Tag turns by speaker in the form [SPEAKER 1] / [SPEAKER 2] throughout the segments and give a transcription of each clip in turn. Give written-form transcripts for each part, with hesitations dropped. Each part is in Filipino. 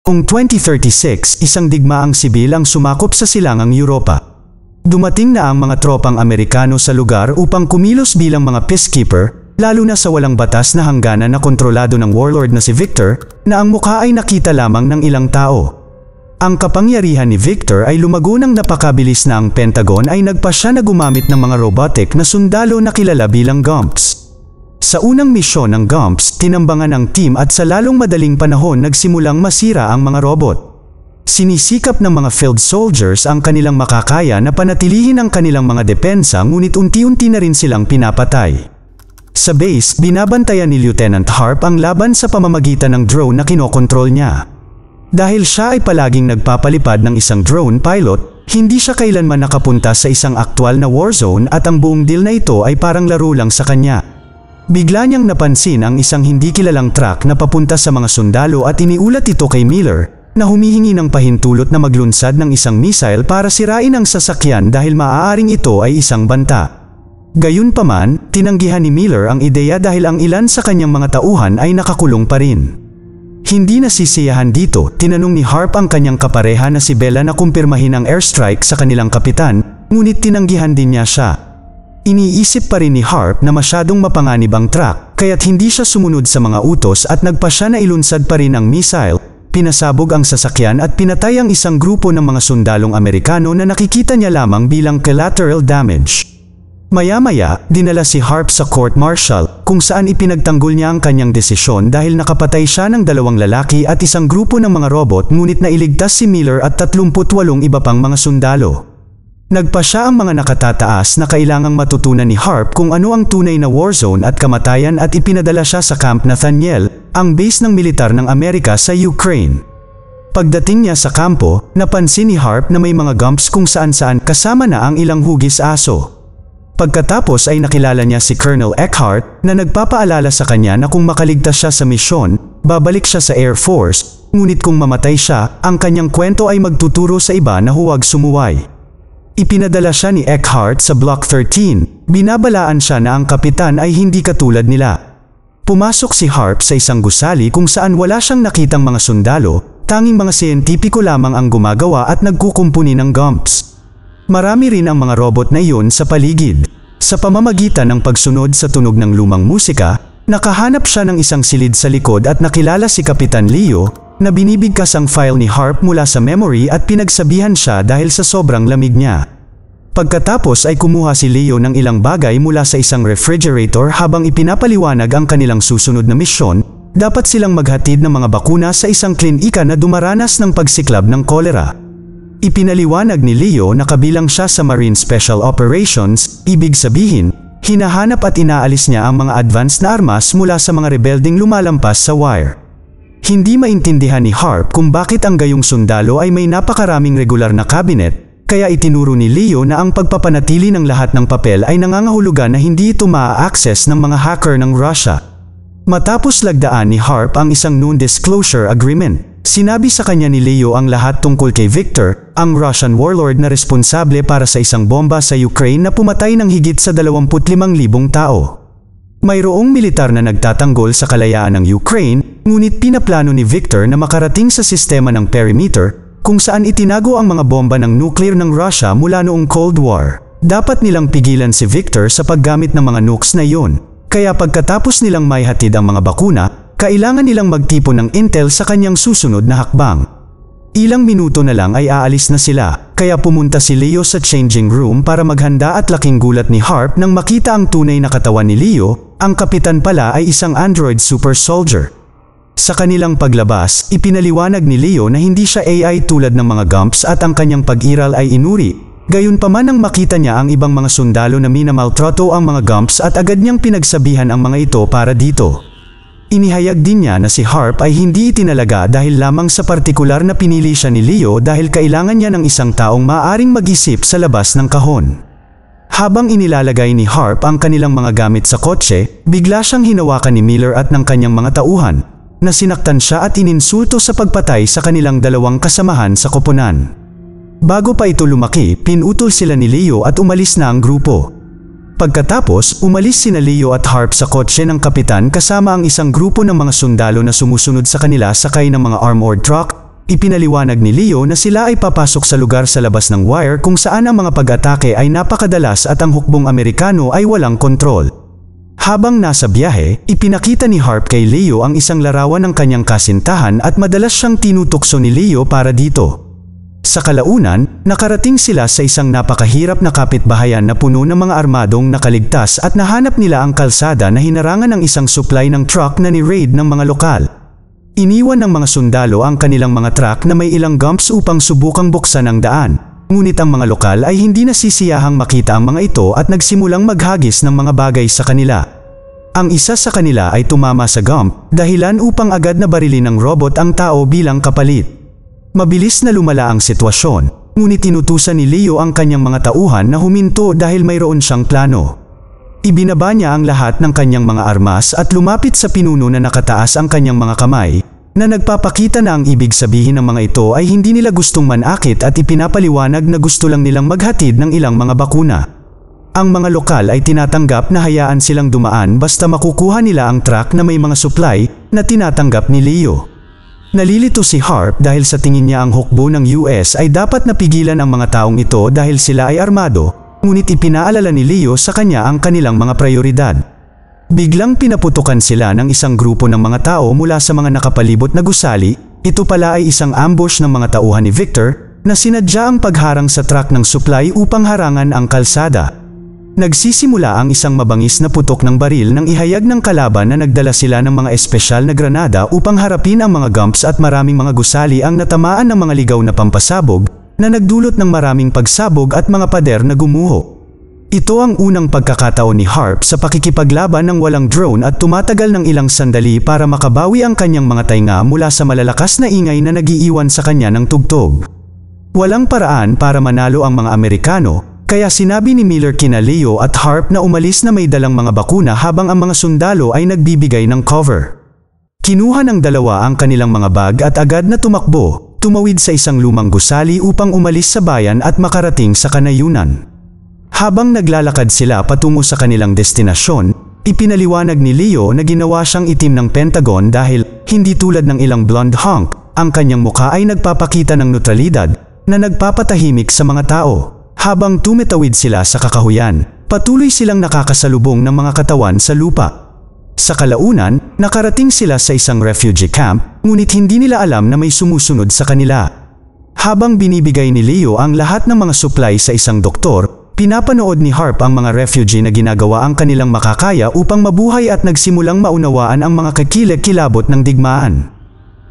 [SPEAKER 1] Noong 2036, isang digmaang sibil ang sumakop sa silangang Europa. Dumating na ang mga tropang Amerikano sa lugar upang kumilos bilang mga peacekeeper, lalo na sa walang batas na hangganan na kontrolado ng warlord na si Victor, na ang mukha ay nakita lamang ng ilang tao. Ang kapangyarihan ni Victor ay lumago ng napakabilis na ang Pentagon ay nagpasya na gumamit ng mga robotic na sundalo na kilala bilang GUMPS. Sa unang misyon ng GUMPS, tinambangan ang team at sa lalong madaling panahon nagsimulang masira ang mga robot. Sinisikap ng mga field soldiers ang kanilang makakaya na panatilihin ang kanilang mga depensa ngunit unti-unti na rin silang pinapatay. Sa base, binabantayan ni Lieutenant Harp ang laban sa pamamagitan ng drone na kinokontrol niya. Dahil siya ay palaging nagpapalipad ng isang drone pilot, hindi siya kailanman nakapunta sa isang aktwal na war zone at ang buong deal na ito ay parang laro lang sa kanya. Bigla niyang napansin ang isang hindi kilalang truck na papunta sa mga sundalo at iniulat ito kay Miller, na humihingi ng pahintulot na maglunsad ng isang missile para sirain ang sasakyan dahil maaaring ito ay isang banta. Gayunpaman, tinanggihan ni Miller ang ideya dahil ang ilan sa kanyang mga tauhan ay nakakulong pa rin. Hindi nasisiyahan dito, tinanong ni Harp ang kanyang kapareha na si Bella na kumpirmahin ang airstrike sa kanilang kapitan, ngunit tinanggihan din niya siya. Iniisip pa rin ni Harp na masyadong mapanganib ang truck, kaya't hindi siya sumunod sa mga utos at nagpasya na ilunsad pa rin ang missile, pinasabog ang sasakyan at pinatay ang isang grupo ng mga sundalong Amerikano na nakikita niya lamang bilang collateral damage. Maya-maya, dinala si Harp sa court-martial, kung saan ipinagtanggol niya ang kanyang desisyon dahil nakapatay siya ng 2 lalaki at isang grupo ng mga robot ngunit nailigtas si Miller at 38 iba pang mga sundalo. Nagpasya ang mga nakatataas na kailangang matutunan ni Harp kung ano ang tunay na warzone at kamatayan at ipinadala siya sa Camp Nathaniel, ang base ng militar ng Amerika sa Ukraine. Pagdating niya sa kampo, napansin ni Harp na may mga GUMPS kung saan-saan kasama na ang ilang hugis aso. Pagkatapos ay nakilala niya si Colonel Eckhart na nagpapaalala sa kanya na kung makaligtas siya sa misyon, babalik siya sa Air Force, ngunit kung mamatay siya, ang kanyang kwento ay magtuturo sa iba na huwag sumuway. Ipinadala siya ni Eckhart sa Block 13, binabalaan siya na ang kapitan ay hindi katulad nila. Pumasok si Harp sa isang gusali kung saan wala siyang nakitang mga sundalo, tanging mga siyentipiko lamang ang gumagawa at nagkukumpuni ng GUMPS. Marami rin ang mga robot na iyon sa paligid. Sa pamamagitan ng pagsunod sa tunog ng lumang musika, nakahanap siya ng isang silid sa likod at nakilala si Kapitan Leo, na binibigkas ang file ni Harp mula sa memory at pinagsabihan siya dahil sa sobrang lamig niya. Pagkatapos ay kumuha si Leo ng ilang bagay mula sa isang refrigerator habang ipinapaliwanag ang kanilang susunod na misyon, dapat silang maghatid ng mga bakuna sa isang klinika na dumaranas ng pagsiklab ng kolera. Ipinaliwanag ni Leo na kabilang siya sa Marine Special Operations, ibig sabihin, hinahanap at inaalis niya ang mga advanced na armas mula sa mga rebelding lumalampas sa wire. Hindi maintindihan ni Harp kung bakit ang gayong sundalo ay may napakaraming regular na cabinet, kaya itinuro ni Leo na ang pagpapanatili ng lahat ng papel ay nangangahulugan na hindi ito maa-access ng mga hacker ng Russia. Matapos lagdaan ni Harp ang isang non-disclosure agreement, sinabi sa kanya ni Leo ang lahat tungkol kay Victor, ang Russian warlord na responsable para sa isang bomba sa Ukraine na pumatay ng higit sa 25,000 tao. Mayroong militar na nagtatanggol sa kalayaan ng Ukraine, ngunit pinaplano ni Victor na makarating sa sistema ng perimeter, kung saan itinago ang mga bomba ng nuclear ng Russia mula noong Cold War. Dapat nilang pigilan si Victor sa paggamit ng mga nukes na iyon, kaya pagkatapos nilang maihatid ang mga bakuna, kailangan nilang magtipon ng intel sa kanyang susunod na hakbang. Ilang minuto na lang ay aalis na sila, kaya pumunta si Leo sa changing room para maghanda at laking gulat ni Harp nang makita ang tunay na katawan ni Leo, ang kapitan pala ay isang android super soldier. Sa kanilang paglabas, ipinaliwanag ni Leo na hindi siya AI tulad ng mga GUMPS at ang kanyang pag-iral ay inuri. Gayunpaman nang makita niya ang ibang mga sundalo na minamaltrato ang mga GUMPS at agad niyang pinagsabihan ang mga ito para dito. Inihayag din niya na si Harp ay hindi itinalaga dahil lamang sa partikular na pinili siya ni Leo dahil kailangan niya ng isang taong maaaring mag-isip sa labas ng kahon. Habang inilalagay ni Harp ang kanilang mga gamit sa kotse, bigla siyang hinawakan ni Miller at ng kanyang mga tauhan, na sinaktan siya at ininsulto sa pagpatay sa kanilang 2 kasamahan sa koponan. Bago pa ito lumaki, pinutol sila ni Leo at umalis na ang grupo. Pagkatapos, umalis sina Leo at Harp sa kotse ng kapitan kasama ang isang grupo ng mga sundalo na sumusunod sa kanila sakay ng mga armored truck, Ipinaliwanag ni Leo na sila ay papasok sa lugar sa labas ng wire kung saan ang mga pag-atake ay napakadalas at ang hukbong Amerikano ay walang kontrol. Habang nasa biyahe, ipinakita ni Harp kay Leo ang isang larawan ng kanyang kasintahan at madalas siyang tinutukso ni Leo para dito. Sa kalaunan, nakarating sila sa isang napakahirap na kapitbahayan na puno ng mga armadong nakaligtas at nahanap nila ang kalsada na hinarangan ng isang supply ng truck na ni-raid ng mga lokal. Iniwan ng mga sundalo ang kanilang mga truck na may ilang gumps upang subukang buksan ang daan. Ngunit ang mga lokal ay hindi nasisiyahang makita ang mga ito at nagsimulang maghagis ng mga bagay sa kanila. Ang isa sa kanila ay tumama sa gump, dahilan upang agad na barilin ng robot ang tao bilang kapalit. Mabilis na lumala ang sitwasyon, ngunit tinutusan ni Leo ang kanyang mga tauhan na huminto dahil mayroon siyang plano. Ibinaba niya ang lahat ng kanyang mga armas at lumapit sa pinuno na nakataas ang kanyang mga kamay, na nagpapakita na ang ibig sabihin ng mga ito ay hindi nila gustong manakit at ipinapaliwanag na gusto lang nilang maghatid ng ilang mga bakuna. Ang mga lokal ay tinatanggap na hayaan silang dumaan basta makukuha nila ang truck na may mga supply na tinatanggap ni Leo. Nalilito si Harp dahil sa tingin niya ang hukbo ng US ay dapat napigilan ang mga taong ito dahil sila ay armado, ngunit ipinaalala ni Leo sa kanya ang kanilang mga prioridad. Biglang pinaputukan sila ng isang grupo ng mga tao mula sa mga nakapalibot na gusali. Ito pala ay isang ambush ng mga tauhan ni Victor na sinadya ang pagharang sa truck ng supply upang harangan ang kalsada. Nagsisimula ang isang mabangis na putok ng baril nang ihayag ng kalaban na nagdala sila ng mga espesyal na granada upang harapin ang mga gumps at maraming mga gusali ang natamaan ng mga ligaw na pampasabog na nagdulot ng maraming pagsabog at mga pader na gumuho. Ito ang unang pagkakataon ni Harp sa pakikipaglaban ng walang drone at tumatagal ng ilang sandali para makabawi ang kanyang mga tainga mula sa malalakas na ingay na nagiiwan sa kanya ng tugtog. Walang paraan para manalo ang mga Amerikano, kaya sinabi ni Miller kina Leo at Harp na umalis na may dalang mga bakuna habang ang mga sundalo ay nagbibigay ng cover. Kinuha ng dalawa ang kanilang mga bag at agad na tumakbo, tumawid sa isang lumang gusali upang umalis sa bayan at makarating sa kanayunan. Habang naglalakad sila patungo sa kanilang destinasyon, ipinaliwanag ni Leo na ginawa siyang itim ng Pentagon dahil, hindi tulad ng ilang blonde hunk, ang kanyang mukha ay nagpapakita ng neutralidad na nagpapatahimik sa mga tao. Habang tumitawid sila sa kakahuyan, patuloy silang nakakasalubong ng mga katawan sa lupa. Sa kalaunan, nakarating sila sa isang refugee camp, ngunit hindi nila alam na may sumusunod sa kanila. Habang binibigay ni Leo ang lahat ng mga supply sa isang doktor, pinapanood ni Harp ang mga refugee na ginagawa ang kanilang makakaya upang mabuhay at nagsimulang maunawaan ang mga kakilakilabot ng digmaan.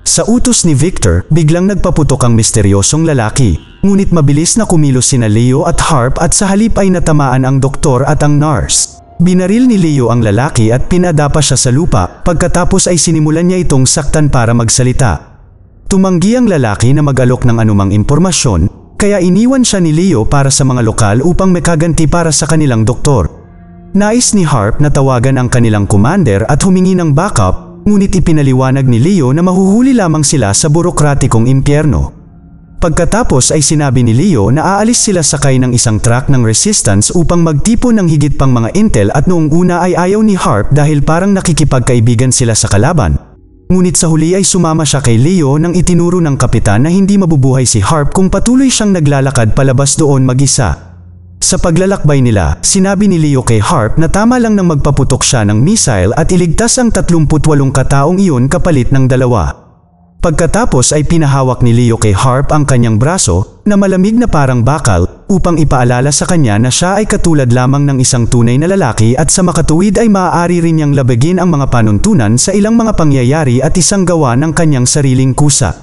[SPEAKER 1] Sa utos ni Victor, biglang nagpaputok ang misteryosong lalaki, ngunit mabilis na kumilos sina Leo at Harp at sa halip ay natamaan ang doktor at ang nurse. Binaril ni Leo ang lalaki at pinadapa siya sa lupa, pagkatapos ay sinimulan niya itong saktan para magsalita. Tumanggi ang lalaki na mag-alok ng anumang impormasyon, kaya iniwan siya ni Leo para sa mga lokal upang makaganti para sa kanilang doktor. Nais ni Harp na tawagan ang kanilang commander at humingi ng backup, ngunit ipinaliwanag ni Leo na mahuhuli lamang sila sa burokratikong impyerno. Pagkatapos ay sinabi ni Leo na aalis sila sakay ng isang truck ng resistance upang magtipon ng higit pang mga intel at noong una ay ayaw ni Harp dahil parang nakikipagkaibigan sila sa kalaban. Ngunit sa huli ay sumama siya kay Leo nang itinuro ng kapitan na hindi mabubuhay si Harp kung patuloy siyang naglalakad palabas doon mag-isa. Sa paglalakbay nila, sinabi ni Leo kay Harp na tama lang nang magpaputok siya ng missile at iligtas ang 38 kataong iyon kapalit ng dalawa. Pagkatapos ay pinahawak ni Leo kay Harp ang kanyang braso, na malamig na parang bakal, upang ipaalala sa kanya na siya ay katulad lamang ng isang tunay na lalaki at sa makatuwid ay maaari rin niyang labagin ang mga panuntunan sa ilang mga pangyayari at isang gawa ng kanyang sariling kusa.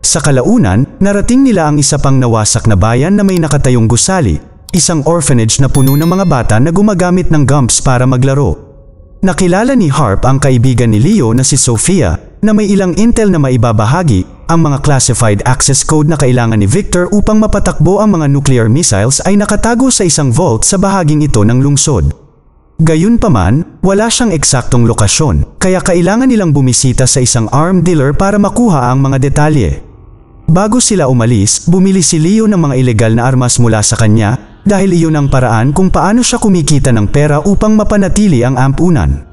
[SPEAKER 1] Sa kalaunan, narating nila ang isa pang nawasak na bayan na may nakatayong gusali, isang orphanage na puno ng mga bata na gumagamit ng gumps para maglaro. Nakilala ni Harp ang kaibigan ni Leo na si Sophia, na may ilang intel na maibabahagi, ang mga classified access code na kailangan ni Victor upang mapatakbo ang mga nuclear missiles ay nakatago sa isang vault sa bahaging ito ng lungsod. Gayunpaman, wala siyang eksaktong lokasyon, kaya kailangan nilang bumisita sa isang arm dealer para makuha ang mga detalye. Bago sila umalis, bumili si Leo ng mga ilegal na armas mula sa kanya, dahil iyon ang paraan kung paano siya kumikita ng pera upang mapanatili ang ampunan.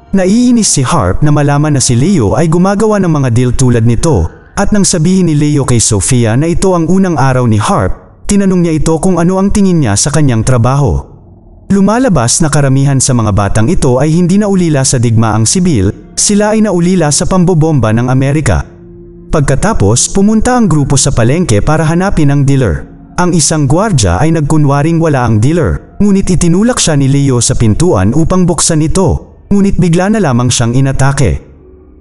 [SPEAKER 1] Naiinis si Harp na malaman na si Leo ay gumagawa ng mga deal tulad nito, At nang sabihin ni Leo kay Sofia na ito ang unang araw ni Harp, tinanong niya ito kung ano ang tingin niya sa kanyang trabaho. Lumalabas na karamihan sa mga batang ito ay hindi naulila sa digmaang sibil, sila ay naulila sa pambobomba ng Amerika. Pagkatapos, pumunta ang grupo sa palengke para hanapin ang dealer. Ang isang gwardya ay nagkunwaring wala ang dealer, ngunit itinulak siya ni Leo sa pintuan upang buksan ito, ngunit bigla na lamang siyang inatake.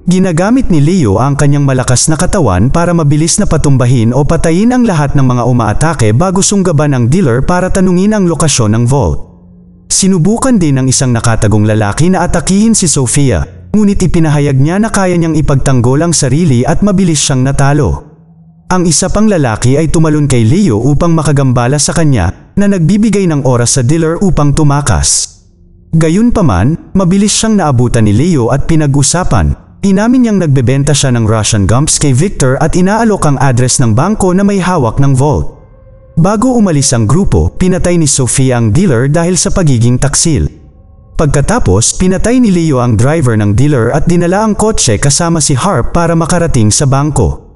[SPEAKER 1] Ginagamit ni Leo ang kanyang malakas na katawan para mabilis na patumbahin o patayin ang lahat ng mga umaatake bago sunggaban ang dealer para tanungin ang lokasyon ng vault. Sinubukan din ng isang nakatagong lalaki na atakihin si Sofia, ngunit ipinahayag niya na kaya niyang ipagtanggol ang sarili at mabilis siyang natalo. Ang isa pang lalaki ay tumalon kay Leo upang makagambala sa kanya na nagbibigay ng oras sa dealer upang tumakas. Gayunpaman, mabilis siyang naabutan ni Leo at pinag-usapan. Inamin niyang nagbebenta siya ng Russian gumps kay Victor at inaalok ang address ng bangko na may hawak ng vault. Bago umalis ang grupo, pinatay ni Sofia ang dealer dahil sa pagiging taksil. Pagkatapos, pinatay ni Leo ang driver ng dealer at dinala ang kotse kasama si Harp para makarating sa bangko.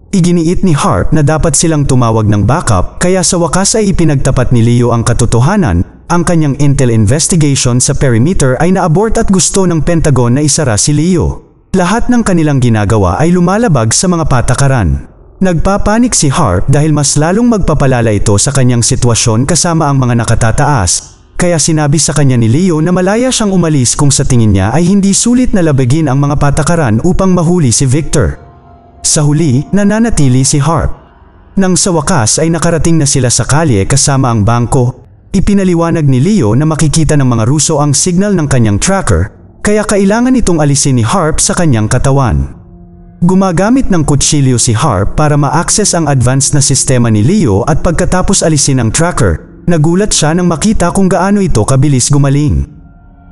[SPEAKER 1] Iginiit ni Harp na dapat silang tumawag ng backup, kaya sa wakas ay ipinagtapat ni Leo ang katotohanan. Ang kanyang intel investigation sa perimeter ay na-abort at gusto ng Pentagon na isara si Leo. Lahat ng kanilang ginagawa ay lumalabag sa mga patakaran. Nagpapanik si Harp dahil mas lalong magpapalala ito sa kanyang sitwasyon kasama ang mga nakatataas, kaya sinabi sa kanya ni Leo na malaya siyang umalis kung sa tingin niya ay hindi sulit na labagin ang mga patakaran upang mahuli si Victor. Sa huli, nananatili si Harp. Nang sa wakas ay nakarating na sila sa kalye kasama ang bangko, ipinaliwanag ni Leo na makikita ng mga Ruso ang signal ng kanyang tracker, kaya kailangan itong alisin ni Harp sa kanyang katawan. Gumagamit ng kutsilyo si Harp para ma-access ang advanced na sistema ni Leo at pagkatapos alisin ang tracker, nagulat siya nang makita kung gaano ito kabilis gumaling.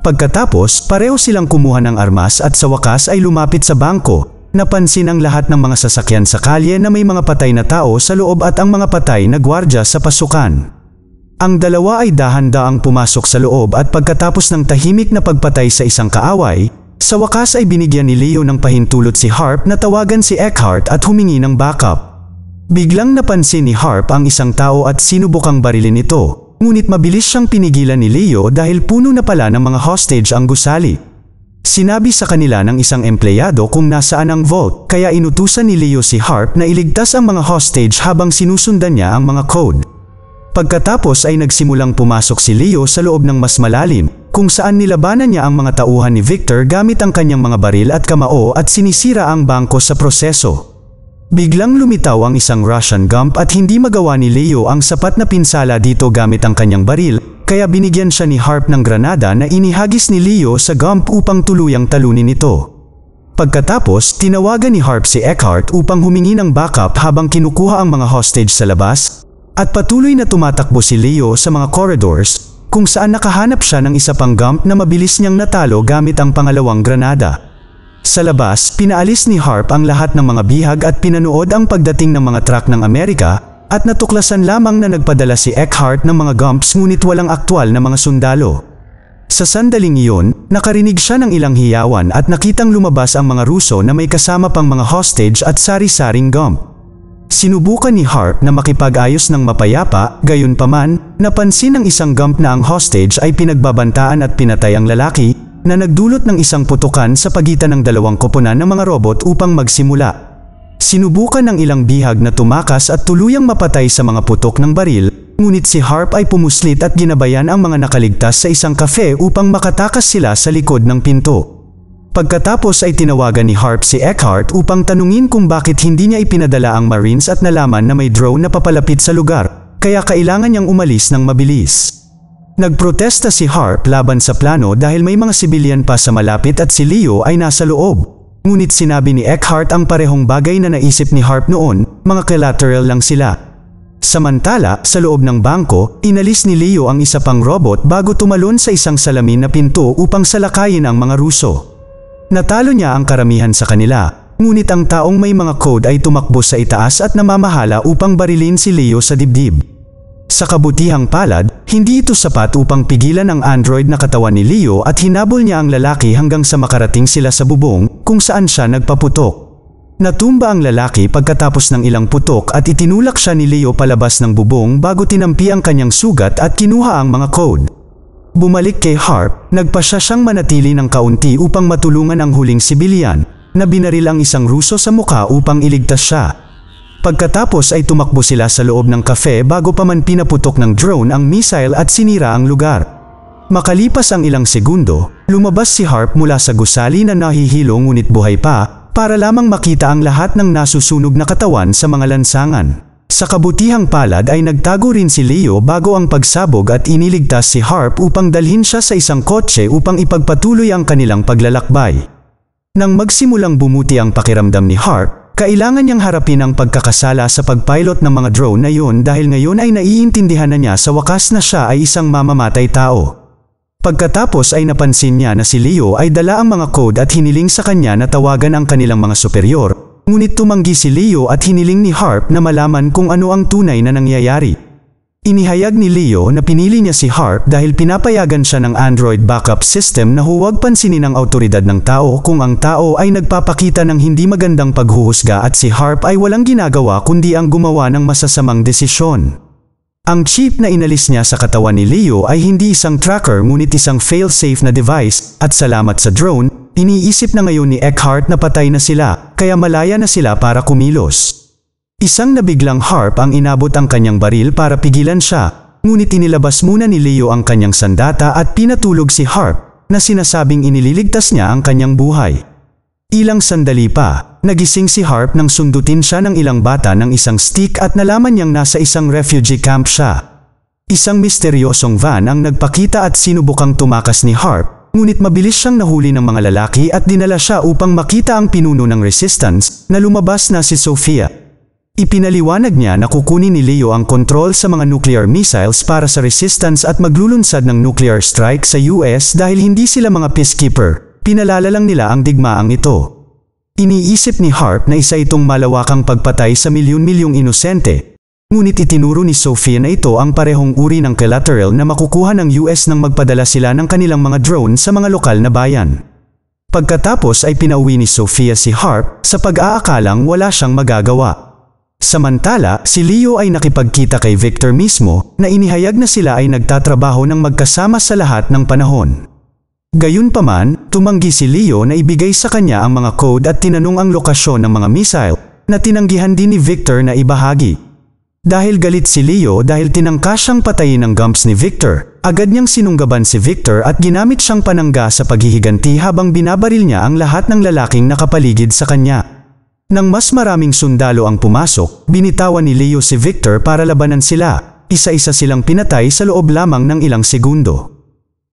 [SPEAKER 1] Pagkatapos, pareho silang kumuha ng armas at sa wakas ay lumapit sa bangko. Napansin ang lahat ng mga sasakyan sa kalye na may mga patay na tao sa loob at ang mga patay na gwardya sa pasukan. Ang dalawa ay dahan-daang pumasok sa loob at pagkatapos ng tahimik na pagpatay sa isang kaaway, sa wakas ay binigyan ni Leo ng pahintulot si Harp na tawagan si Eckhart at humingi ng backup. Biglang napansin ni Harp ang isang tao at sinubukang barilin ito, ngunit mabilis siyang pinigilan ni Leo dahil puno na pala ng mga hostage ang gusali. Sinabi sa kanila ng isang empleyado kung nasaan ang vault, kaya inutusan ni Leo si Harp na iligtas ang mga hostage habang sinusundan niya ang mga code. Pagkatapos ay nagsimulang pumasok si Leo sa loob ng mas malalim, kung saan nilabanan niya ang mga tauhan ni Victor gamit ang kanyang mga baril at kamao at sinisira ang bangko sa proseso. Biglang lumitaw ang isang Russian gump at hindi magawa ni Leo ang sapat na pinsala dito gamit ang kanyang baril, kaya binigyan siya ni Harp ng granada na inihagis ni Leo sa gump upang tuluyang talunin ito. Pagkatapos, tinawagan ni Harp si Eckhart upang humingi ng backup habang kinukuha ang mga hostage sa labas, at patuloy na tumatakbo si Leo sa mga corridors, kung saan nakahanap siya ng isa pang gump na mabilis niyang natalo gamit ang pangalawang granada. Sa labas, pinaalis ni Harp ang lahat ng mga bihag at pinanood ang pagdating ng mga truck ng Amerika, at natuklasan lamang na nagpadala si Eckhart ng mga gumps ngunit walang aktwal na mga sundalo. Sa sandaling iyon, nakarinig siya ng ilang hiyawan at nakitang lumabas ang mga Ruso na may kasama pang mga hostage at sari-saring gump. Sinubukan ni Harp na makipag-ayos ng mapayapa, gayunpaman, napansin ng isang gump na ang hostage ay pinagbabantaan at pinatay ang lalaki, na nagdulot ng isang putukan sa pagitan ng dalawang koponan ng mga robot upang magsimula. Sinubukan ng ilang bihag na tumakas at tuluyang mapatay sa mga putok ng baril, ngunit si Harp ay pumuslit at ginabayan ang mga nakaligtas sa isang cafe upang makatakas sila sa likod ng pinto. Pagkatapos ay tinawagan ni Harp si Eckhart upang tanungin kung bakit hindi niya ipinadala ang Marines at nalaman na may drone na papalapit sa lugar, kaya kailangan niyang umalis ng mabilis. Nagprotesta si Harp laban sa plano dahil may mga sibilyan pa sa malapit at si Leo ay nasa loob. Ngunit sinabi ni Eckhart ang parehong bagay na naisip ni Harp noon, mga collateral lang sila. Samantala, sa loob ng bangko, inalis ni Leo ang isa pang robot bago tumalon sa isang salamin na pinto upang salakayin ang mga Ruso. Natalo niya ang karamihan sa kanila, ngunit ang taong may mga code ay tumakbo sa itaas at namamahala upang barilin si Leo sa dibdib. Sa kabutihang palad, hindi ito sapat upang pigilan ang android na katawan ni Leo at hinabol niya ang lalaki hanggang sa makarating sila sa bubong kung saan siya nagpaputok. Natumba ang lalaki pagkatapos ng ilang putok at itinulak siya ni Leo palabas ng bubong bago tinampi ang kanyang sugat at kinuha ang mga code. Bumalik kay Harp, nagpasya siyang manatili ng kaunti upang matulungan ang huling sibilyan, na binaril ang isang Ruso sa mukha upang iligtas siya. Pagkatapos ay tumakbo sila sa loob ng kafe bago pa man pinaputok ng drone ang missile at sinira ang lugar. Makalipas ang ilang segundo, lumabas si Harp mula sa gusali na nahihilo ngunit buhay pa, para lamang makita ang lahat ng nasusunog na katawan sa mga lansangan. Sa kabutihang palad ay nagtago rin si Leo bago ang pagsabog at iniligtas si Harp upang dalhin siya sa isang kotse upang ipagpatuloy ang kanilang paglalakbay. Nang magsimulang bumuti ang pakiramdam ni Harp, kailangan niyang harapin ang pagkakasala sa pagpilot ng mga drone na yun dahil ngayon ay naiintindihan na niya sa wakas na siya ay isang mamamatay tao. Pagkatapos ay napansin niya na si Leo ay dala ang mga code at hiniling sa kanya na tawagan ang kanilang mga superior, ngunit tumanggi si Leo at hiniling ni Harp na malaman kung ano ang tunay na nangyayari. Inihayag ni Leo na pinili niya si Harp dahil pinapayagan siya ng Android backup system na huwag pansinin ang awtoridad ng tao kung ang tao ay nagpapakita ng hindi magandang paghuhusga at si Harp ay walang ginagawa kundi ang gumawa ng masasamang desisyon. Ang chip na inalis niya sa katawan ni Leo ay hindi isang tracker ngunit isang fail-safe na device at salamat sa drone, iniisip na ngayon ni Eckhart na patay na sila kaya malaya na sila para kumilos. Isang nabiglang Harp ang inabot ang kanyang baril para pigilan siya, ngunit inilabas muna ni Leo ang kanyang sandata at pinatulog si Harp na sinasabing inililigtas niya ang kanyang buhay. Ilang sandali pa, nagising si Harp nang sundutin siya ng ilang bata ng isang stick at nalaman niyang nasa isang refugee camp siya. Isang misteryosong van ang nagpakita at sinubukang tumakas ni Harp, ngunit mabilis siyang nahuli ng mga lalaki at dinala siya upang makita ang pinuno ng resistance na lumabas na si Sofia. Ipinaliwanag niya na kukunin ni Leo ang kontrol sa mga nuclear missiles para sa resistance at maglulunsad ng nuclear strike sa US dahil hindi sila mga peacekeeper. Pinalala lang nila ang digmaang ito. Iniisip ni Harp na isa itong malawakang pagpatay sa milyon-milyong inosente, ngunit itinuro ni Sofia na ito ang parehong uri ng collateral na makukuha ng US nang magpadala sila ng kanilang mga drone sa mga lokal na bayan. Pagkatapos ay pinauwi ni Sofia si Harp sa pag-aakalang wala siyang magagawa. Samantala, si Leo ay nakipagkita kay Victor mismo na inihayag na sila ay nagtatrabaho ng magkasama sa lahat ng panahon. Gayunpaman, tumanggi si Leo na ibigay sa kanya ang mga code at tinanong ang lokasyon ng mga missile na tinanggihan din ni Victor na ibahagi. Dahil galit si Leo dahil tinangka siyang patayin ng Gumps ni Victor, agad niyang sinunggaban si Victor at ginamit siyang panangga sa paghihiganti habang binabaril niya ang lahat ng lalaking nakapaligid sa kanya. Nang mas maraming sundalo ang pumasok, binitawan ni Leo si Victor para labanan sila, isa-isa silang pinatay sa loob lamang ng ilang segundo.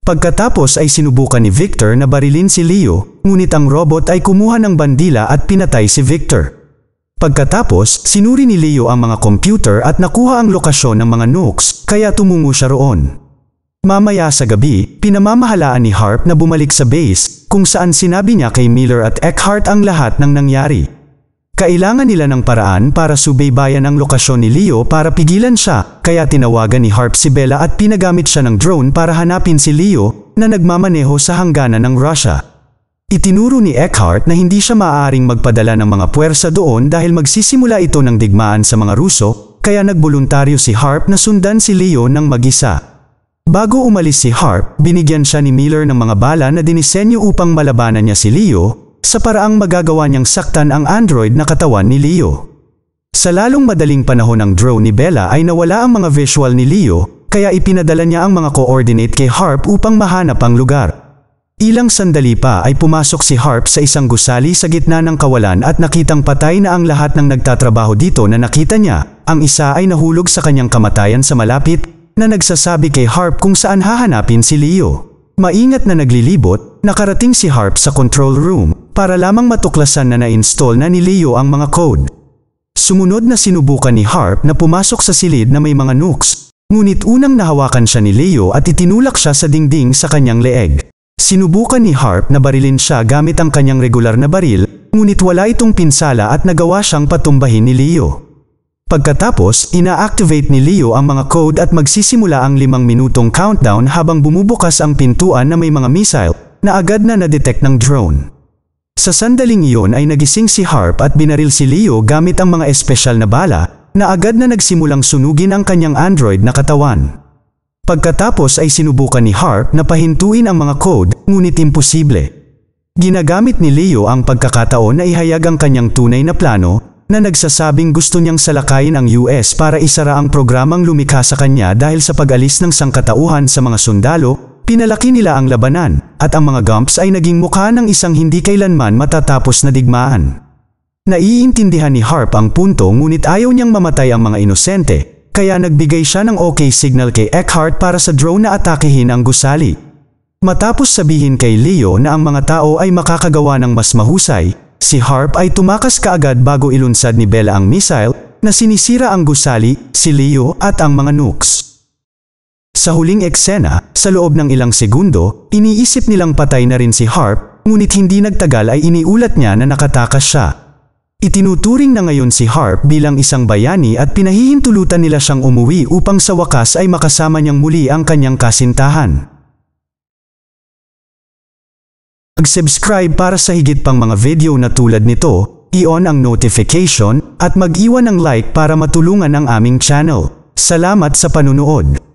[SPEAKER 1] Pagkatapos ay sinubukan ni Victor na barilin si Leo, ngunit ang robot ay kumuha ng bandila at pinatay si Victor. Pagkatapos, sinuri ni Leo ang mga computer at nakuha ang lokasyon ng mga nukes, kaya tumungo siya roon. Mamaya sa gabi, pinamamahalaan ni Harp na bumalik sa base, kung saan sinabi niya kay Miller at Eckhart ang lahat ng nangyari. Kailangan nila ng paraan para subaybayan ang lokasyon ni Leo para pigilan siya, kaya tinawagan ni Harp si Bella at pinagamit siya ng drone para hanapin si Leo na nagmamaneho sa hangganan ng Russia. Itinuro ni Eckhart na hindi siya maaaring magpadala ng mga puwersa doon dahil magsisimula ito ng digmaan sa mga Ruso, kaya nagboluntaryo si Harp na sundan si Leo ng mag-isa. Bago umalis si Harp, binigyan siya ni Miller ng mga bala na dinisenyo upang malabanan niya si Leo, sa paraang magagawa niyang saktan ang android na katawan ni Leo. Sa lalong madaling panahon ng drone ni Bella ay nawala ang mga visual ni Leo, kaya ipinadala niya ang mga coordinate kay Harp upang mahanap ang lugar. Ilang sandali pa ay pumasok si Harp sa isang gusali sa gitna ng kawalan at nakitang patay na ang lahat ng nagtatrabaho dito na nakita niya, ang isa ay nahulog sa kanyang kamatayan sa malapit, na nagsasabi kay Harp kung saan hahanapin si Leo. Maingat na naglilibot, nakarating si Harp sa control room, para lamang matuklasan na na-install na ni Leo ang mga code. Sumunod na sinubukan ni Harp na pumasok sa silid na may mga nukes, ngunit unang nahawakan siya ni Leo at itinulak siya sa dingding sa kanyang leeg. Sinubukan ni Harp na barilin siya gamit ang kanyang regular na baril, ngunit wala itong pinsala at nagawa siyang patumbahin ni Leo. Pagkatapos, ina-activate ni Leo ang mga code at magsisimula ang 5 minutong countdown habang bumubukas ang pintuan na may mga missile na agad na na-detect ng drone. Sa sandaling iyon ay nagising si Harp at binaril si Leo gamit ang mga espesyal na bala na agad na nagsimulang sunugin ang kanyang android na katawan. Pagkatapos ay sinubukan ni Harp na pahintuin ang mga code, ngunit imposible. Ginagamit ni Leo ang pagkakataon na ihayag ang kanyang tunay na plano na nagsasabing gusto niyang salakayin ang US para isara ang programang lumikha sa kanya dahil sa pag-alis ng sangkatauhan sa mga sundalo, pinalaki nila ang labanan, at ang mga Gumps ay naging mukha ng isang hindi kailanman matatapos na digmaan. Naiintindihan ni Harp ang punto ngunit ayaw niyang mamatay ang mga inosente, kaya nagbigay siya ng okay signal kay Eckhart para sa drone na atakehin ang gusali. Matapos sabihin kay Leo na ang mga tao ay makakagawa ng mas mahusay, si Harp ay tumakas kaagad bago ilunsad ni Bella ang missile na sinisira ang gusali, si Leo at ang mga nukes. Sa huling eksena, sa loob ng ilang segundo, iniisip nilang patay na rin si Harp, ngunit hindi nagtagal ay iniulat niya na nakatakas siya. Itinuturing na ngayon si Harp bilang isang bayani at pinahihintulutan nila siyang umuwi upang sa wakas ay makasama niyang muli ang kanyang kasintahan. Mag-subscribe para sa higit pang mga video na tulad nito, i-on ang notification, at mag-iwan ng like para matulungan ang aming channel. Salamat sa panunood.